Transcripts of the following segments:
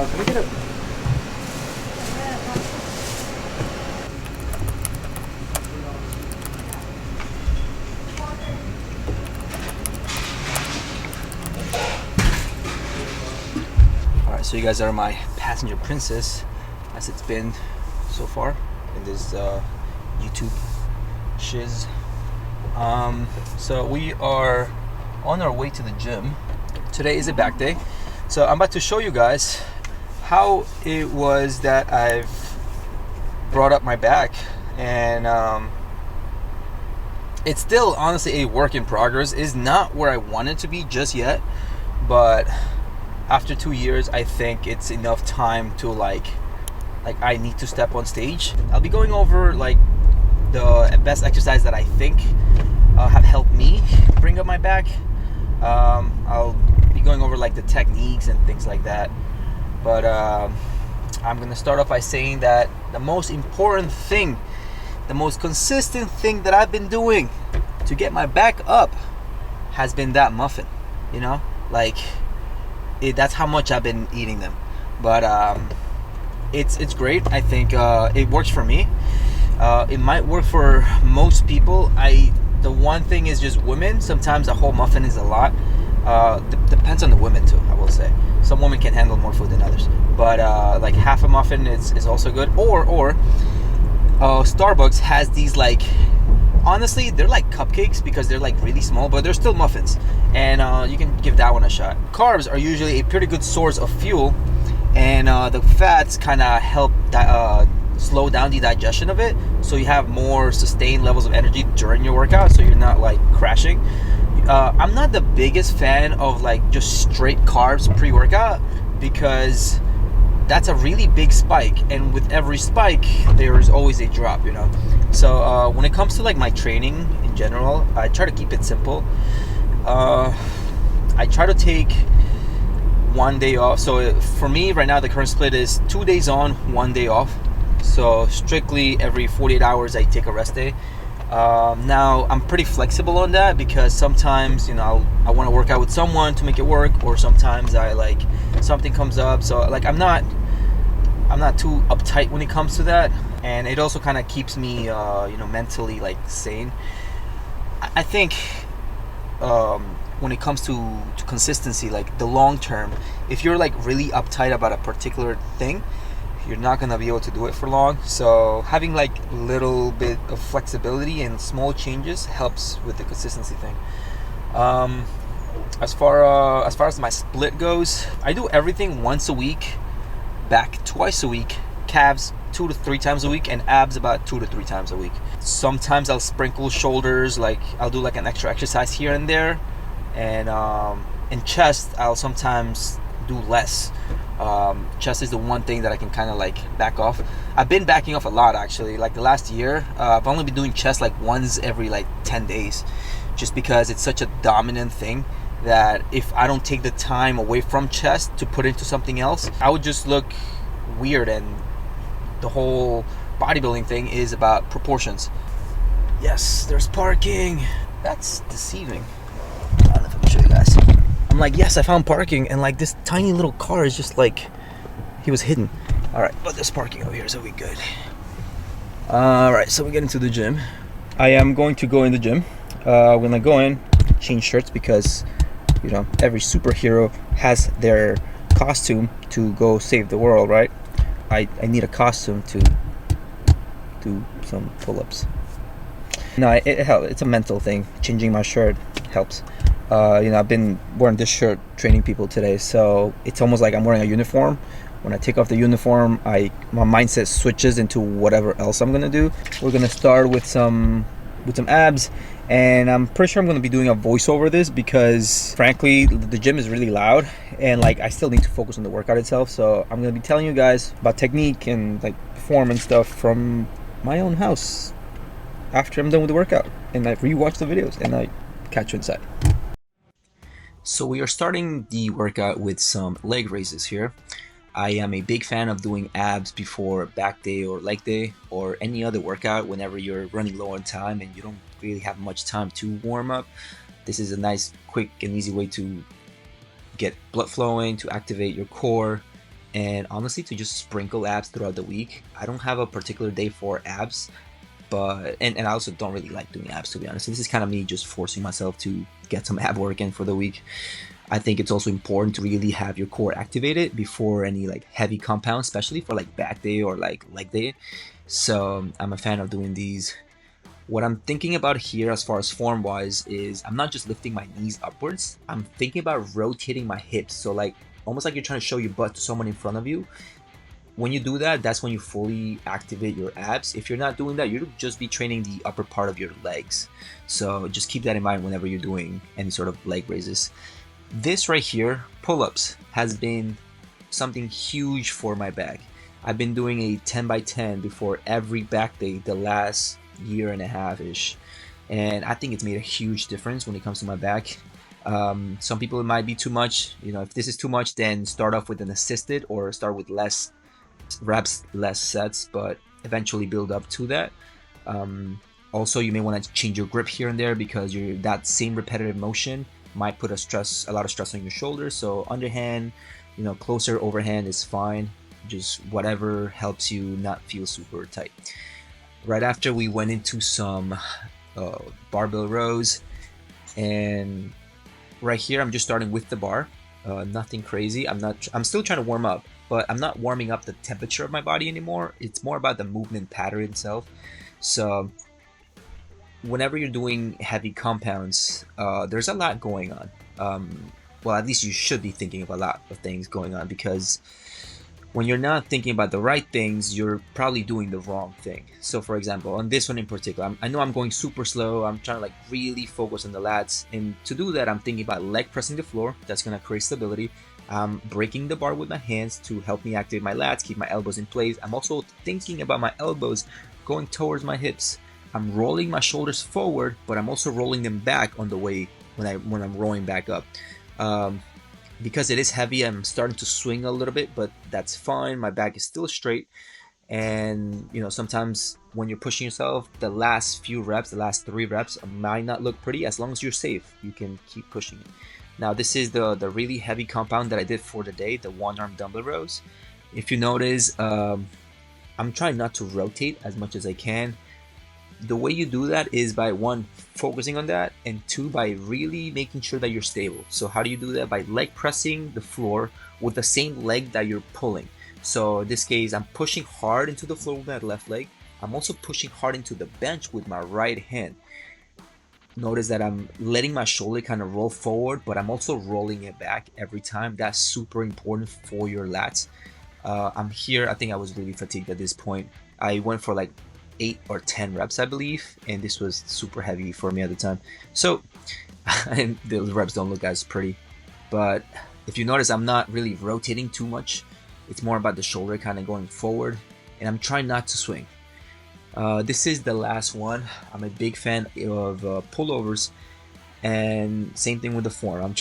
Can we get a... Alright, so you guys are my passenger princess, as it's been so far in this YouTube shiz. So we are on our way to the gym. Today is a back day, so I'm about to show you guys how it was that I've brought up my back, and it's still honestly a work in progress. It's not where I want it to be just yet, but after 2 years I think it's enough time to like I need to step on stage. I'll be going over like the best exercise that I think have helped me bring up my back. I'll be going over like the techniques and things like that, but I'm gonna start off by saying that the most important thing, the most consistent thing that I've been doing to get my back up has been that muffin. You know, like that's how much I've been eating them. But it's great. I think it works for me. It might work for most people. The one thing is just women. Sometimes a whole muffin is a lot. Depends on the women too, I will say. Some women can handle more food than others. But like half a muffin is also good. Or Starbucks has these, like, honestly, they're like cupcakes because they're like really small, but they're still muffins. And you can give that one a shot. Carbs are usually a pretty good source of fuel, and the fats kind of help slow down the digestion of it, so you have more sustained levels of energy during your workout, so you're not like crashing. I'm not the biggest fan of like just straight carbs pre-workout, because that's a really big spike, and with every spike there is always a drop, you know. So when it comes to like my training in general, I try to keep it simple. I try to take 1 day off. So for me right now, the current split is 2 days on, 1 day off. So strictly every 48 hours I take a rest day. Now I'm pretty flexible on that, because sometimes, you know, I want to work out with someone to make it work, or sometimes I like something comes up. So like I'm not too uptight when it comes to that, and it also kind of keeps me you know, mentally like sane. I think when it comes to consistency, like the long term, if you're like really uptight about a particular thing, you're not gonna be able to do it for long. So having like little bit of flexibility and small changes helps with the consistency thing. As far as my split goes, I do everything once a week, back twice a week, calves 2 to 3 times a week, and abs about 2 to 3 times a week. Sometimes I'll sprinkle shoulders, like I'll do like an extra exercise here and there, and in chest I'll sometimes do less. Chest is the one thing that I can kind of like back off. I've been backing off a lot actually. Like the last year, I've only been doing chest like once every like 10 days, just because it's such a dominant thing that if I don't take the time away from chest to put into something else, I would just look weird. And the whole bodybuilding thing is about proportions. Yes, there's parking. That's deceiving. I don't know if I can show you guys. I'm like, yes, I found parking, and like this tiny little car is just like, he was hidden. All right, but there's parking over here, so we good. All right, so we get into the gym. I am going to go in the gym. When I go in, change shirts, because, you know, every superhero has their costume to go save the world, right? I need a costume to do some pull-ups. No, it helps. It's a mental thing. Changing my shirt helps. You know, I've been wearing this shirt training people today, so it's almost like I'm wearing a uniform. When I take off the uniform, my mindset switches into whatever else I'm gonna do. We're gonna start with some abs, and I'm pretty sure I'm gonna be doing a voiceover this, because frankly the gym is really loud, and like I still need to focus on the workout itself. So I'm gonna be telling you guys about technique and like form and stuff from my own house after I'm done with the workout, and I rewatch the videos and I catch you inside. So we are starting the workout with some leg raises here. I am a big fan of doing abs before back day or leg day or any other workout whenever you're running low on time and you don't really have much time to warm up. This is a nice, quick and easy way to get blood flowing, to activate your core, and honestly to just sprinkle abs throughout the week. I don't have a particular day for abs, but and I also don't really like doing abs, to be honest. This is kind of me just forcing myself to get some ab work in for the week. I think it's also important to really have your core activated before any like heavy compounds, especially for like back day or like leg day. So I'm a fan of doing these. What I'm thinking about here as far as form wise is I'm not just lifting my knees upwards, I'm thinking about rotating my hips. So like almost like you're trying to show your butt to someone in front of you. When you do that, that's when you fully activate your abs. If you're not doing that, you'll just be training the upper part of your legs. So just keep that in mind whenever you're doing any sort of leg raises. This right here, pull-ups, has been something huge for my back. I've been doing a 10 by 10 before every back day the last year and a half ish, and I think it's made a huge difference when it comes to my back. Some people it might be too much. If this is too much, then start off with an assisted or start with less reps, less sets, but eventually build up to that. Also, you may want to change your grip here and there because that same repetitive motion might put a lot of stress on your shoulders. So underhand, closer overhand is fine. Just whatever helps you not feel super tight. Right after, we went into some barbell rows, and right here I'm just starting with the bar. Nothing crazy. I'm still trying to warm up, but I'm not warming up the temperature of my body anymore. It's more about the movement pattern itself. So whenever you're doing heavy compounds, there's a lot going on. Well, at least you should be thinking of a lot of things going on, because when you're not thinking about the right things, you're probably doing the wrong thing. So for example, on this one in particular, I know I'm going super slow. I'm trying to like really focus on the lats. And to do that, I'm thinking about leg pressing the floor. That's going to create stability. I'm breaking the bar with my hands to help me activate my lats, keep my elbows in place. I'm also thinking about my elbows going towards my hips. I'm rolling my shoulders forward, but I'm also rolling them back on the way when I'm rolling back up. Because it is heavy, I'm starting to swing a little bit, but that's fine. My back is still straight. And sometimes when you're pushing yourself, the last few reps, the last 3 reps might not look pretty. As long as you're safe, you can keep pushing it. Now this is the really heavy compound that I did for the day, the 1-arm dumbbell rows. If you notice, I'm trying not to rotate as much as I can. The way you do that is by 1, focusing on that, and 2, by really making sure that you're stable. So how do you do that? By leg pressing the floor with the same leg that you're pulling. So in this case, I'm pushing hard into the floor with my left leg. I'm also pushing hard into the bench with my right hand. Notice that I'm letting my shoulder kind of roll forward, but I'm also rolling it back every time. That's super important for your lats. I'm here, I think I was really fatigued at this point. I went for like 8 or 10 reps, I believe, and this was super heavy for me at the time. So and the reps don't look as pretty, but if you notice, I'm not really rotating too much. It's more about the shoulder kind of going forward, and I'm trying not to swing. This is the last one. I'm a big fan of pullovers, and same thing with the form.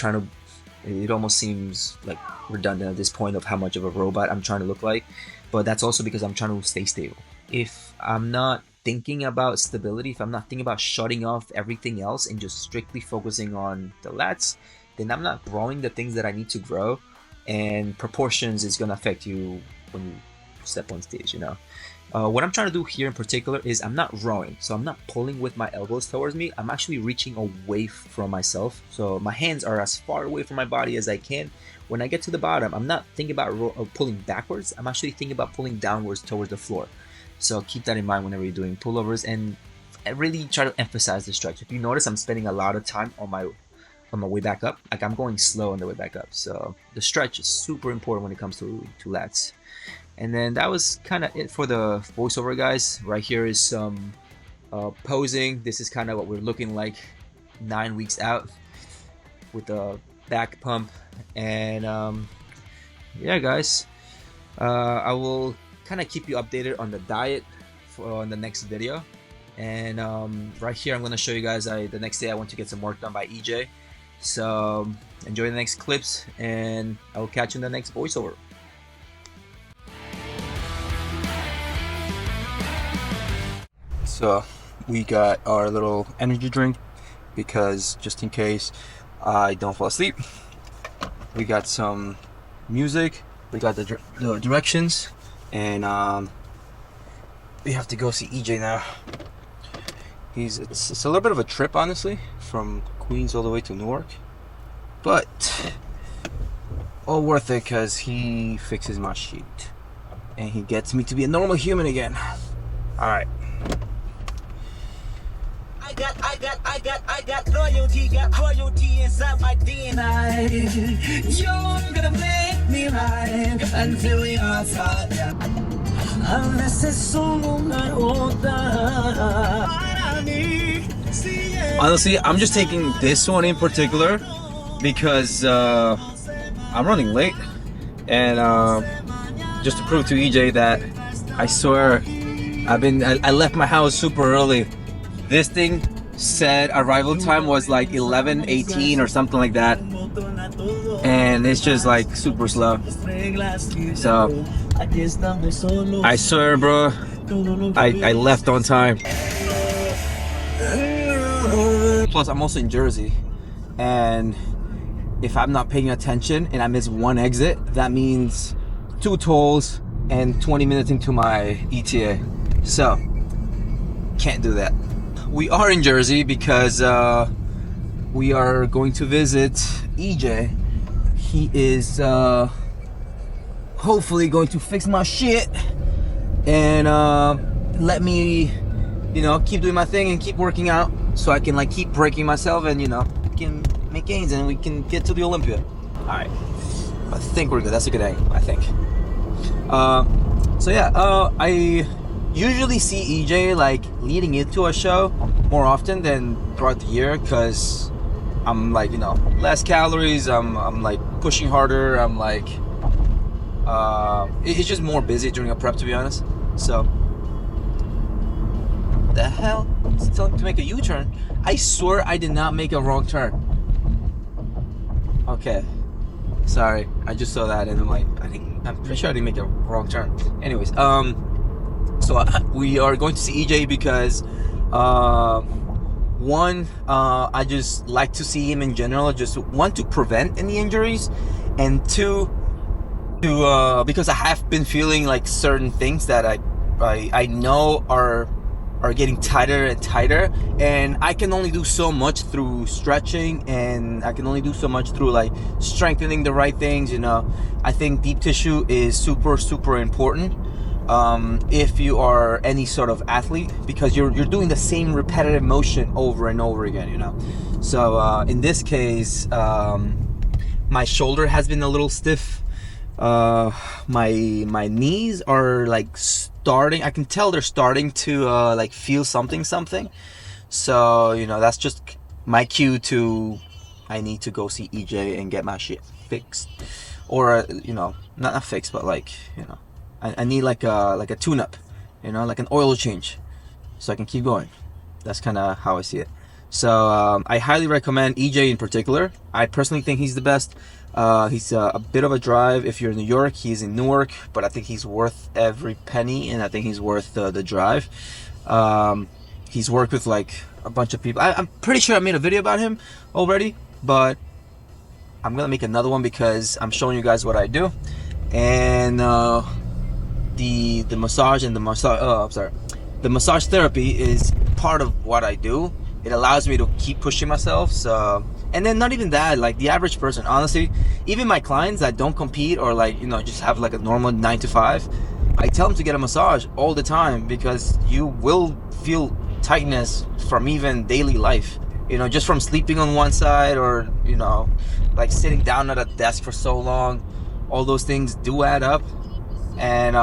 It almost seems like redundant at this point of how much of a robot I'm trying to look like, but that's also because I'm trying to stay stable. If I'm not thinking about stability, if I'm not thinking about shutting off everything else and just strictly focusing on the lats, then I'm not growing the things that I need to grow, and proportions is going to affect you when you step on stage. What I'm trying to do here in particular is I'm not rowing, so I'm not pulling with my elbows towards me. I'm actually reaching away from myself, so my hands are as far away from my body as I can. When I get to the bottom, I'm not thinking about pulling backwards. I'm actually thinking about pulling downwards towards the floor. So keep that in mind whenever you're doing pullovers, and I really try to emphasize the stretch. If you notice, I'm spending a lot of time on my way back up. Like I'm going slow on the way back up. So the stretch is super important when it comes to lats. And then that was kind of it for the voiceover, guys. Right here is some posing. This is kind of what we're looking like 9 weeks out with the back pump. And yeah, guys, I will kind of keep you updated on the diet on the next video. And right here I'm going to show you guys the next day I went to get some work done by EJ. So enjoy the next clips, and I will catch you in the next voiceover. So we got our little energy drink because just in case I don't fall asleep. We got some music We got the directions, and we have to go see EJ now. It's a little bit of a trip, honestly, from Queens all the way to Newark, but all worth it because he fixes my shit and he gets me to be a normal human again. All right. I got royalty inside my DNA. You're gonna make me right until we are tired. Honestly, I'm just taking this one in particular because I'm running late, and just to prove to EJ that I swear I left my house super early. This thing said arrival time was like 11:18 or something like that, and it's just like super slow. So I swear, bro, I left on time. Plus, I'm also in Jersey, and if I'm not paying attention and I miss one exit, that means 2 tolls and 20 minutes into my ETA. So can't do that. We are in Jersey because we are going to visit EJ. He is hopefully going to fix my shit and let me, keep doing my thing and keep working out so I can keep breaking myself and can make gains and we can get to the Olympia. All right, I think we're good. That's a good aim, I think. So yeah, I usually see EJ leading into a show more often than throughout the year because I'm less calories. I'm pushing harder. I'm it's just more busy during a prep, to be honest. So the hell? It's telling to make a U-turn. I swear I did not make a wrong turn. Okay, sorry. I just saw that and I'm pretty sure I didn't make a wrong turn. Anyways, so we are going to see EJ because one, I just like to see him in general, just one, to prevent any injuries, and two, to because I have been feeling certain things that I know are getting tighter and tighter, and I can only do so much through stretching, and I can only do so much through strengthening the right things. I think deep tissue is super important if you are any sort of athlete, because you're doing the same repetitive motion over and over again. So in this case, my shoulder has been a little stiff. My knees are starting, I can tell they're starting to feel something. So that's just my cue to, I need to go see EJ and get my shit fixed, or not fixed, but I need a tune-up, like an oil change, so I can keep going. That's kind of how I see it. So I highly recommend EJ in particular. I personally think he's the best. He's a bit of a drive if you're in New York. He's in Newark, but I think he's worth every penny, and I think he's worth the drive. He's worked with a bunch of people. I'm pretty sure I made a video about him already, but I'm gonna make another one because I'm showing you guys what I do, and the massage and the massage therapy is part of what I do. It allows me to keep pushing myself. So, and then not even that, the average person, honestly, even my clients that don't compete or just have a normal 9 to 5, I tell them to get a massage all the time, because you will feel tightness from even daily life, just from sleeping on one side, or sitting down at a desk for so long. All those things do add up, and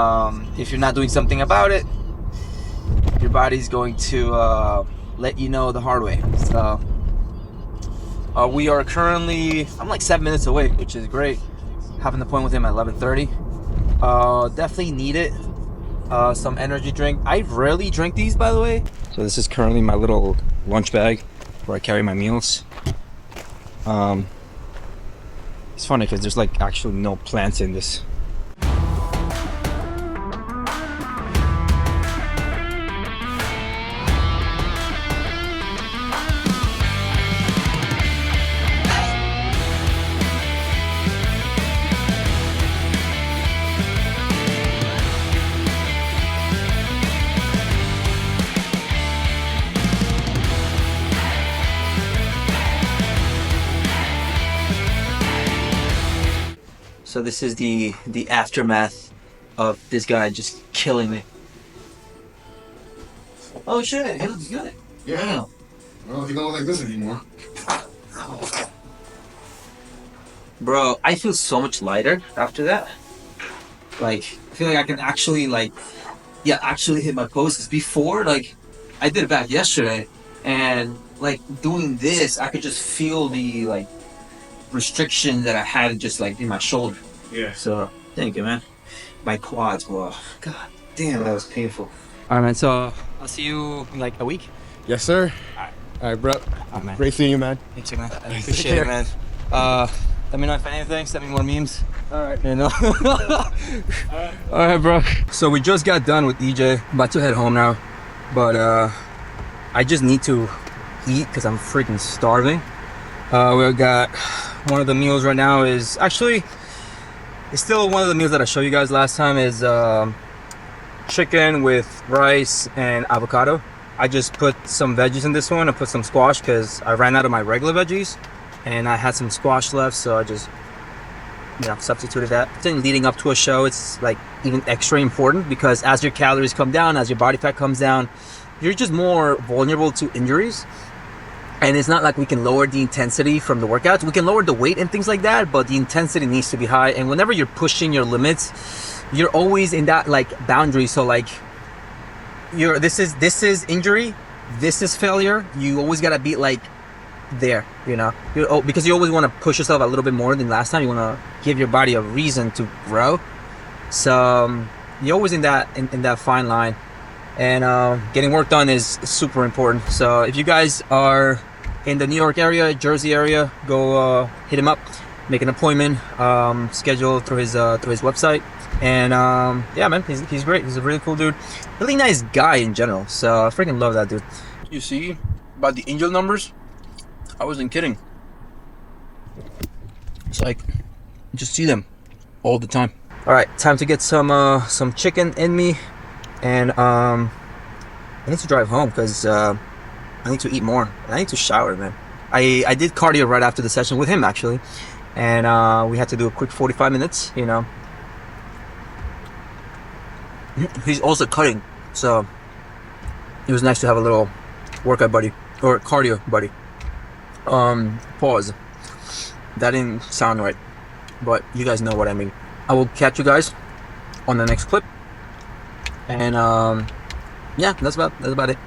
if you're not doing something about it, your body's going to let you know the hard way. So we are currently, I'm 7 minutes away, which is great. Having an appointment with him at 11:30. Definitely need it. Some energy drink. I rarely drink these, by the way. So this is currently my little lunch bag where I carry my meals. It's funny because there's actually no plants in this. So this is the aftermath of this guy just killing me. Oh shit, he looks good. Yeah. Well, he don't look like this anymore. Bro, I feel so much lighter after that. Like, I feel like I can actually actually hit my post. 'Cause before, like, I did it back yesterday, and like doing this, I could just feel the like restriction that I had just like in my shoulder. Yeah. So thank you, man. My quads, bro. God damn, that was painful. All right, man. So I'll see you in like a week. Yes, sir. All right, bro. Man. Great seeing you, man. You too, man. I appreciate it, man. Let me know if anything. Send me more memes. All right. You know. All right, bro. So we just got done with EJ. About to head home now, but I just need to eat because I'm freaking starving. We got one of the meals right now is actually it's still one of the meals that I showed you guys last time is chicken with rice and avocado. I just put some veggies in this one. I put some squash because I ran out of my regular veggies and I had some squash left, so I just substituted that. Then leading up to a show, it's like even extra important because as your calories come down, as your body fat comes down, you're just more vulnerable to injuries. And it's not like we can lower the intensity from the workouts. We can lower the weight and things like that, but the intensity needs to be high. And whenever you're pushing your limits, you're always in that like boundary. So like this is injury, this is failure. You always gotta be like there, because you always want to push yourself a little bit more than last time. You want to give your body a reason to grow. So you're always in that fine line. And getting work done is super important. So if you guys are in the New York area, Jersey area, go hit him up, make an appointment, schedule through his website. And yeah, man, he's great. He's a really cool dude, really nice guy in general. So I freaking love that dude. You see about the angel numbers? I wasn't kidding. It's like just see them all the time. All right, time to get some chicken in me, and I need to drive home because I need to eat more. I need to shower, man. I did cardio right after the session with him actually, and we had to do a quick 45 minutes. He's also cutting, so it was nice to have a little workout buddy or cardio buddy. Pause. That didn't sound right, but you guys know what I mean. I will catch you guys on the next clip, and yeah, that's about it.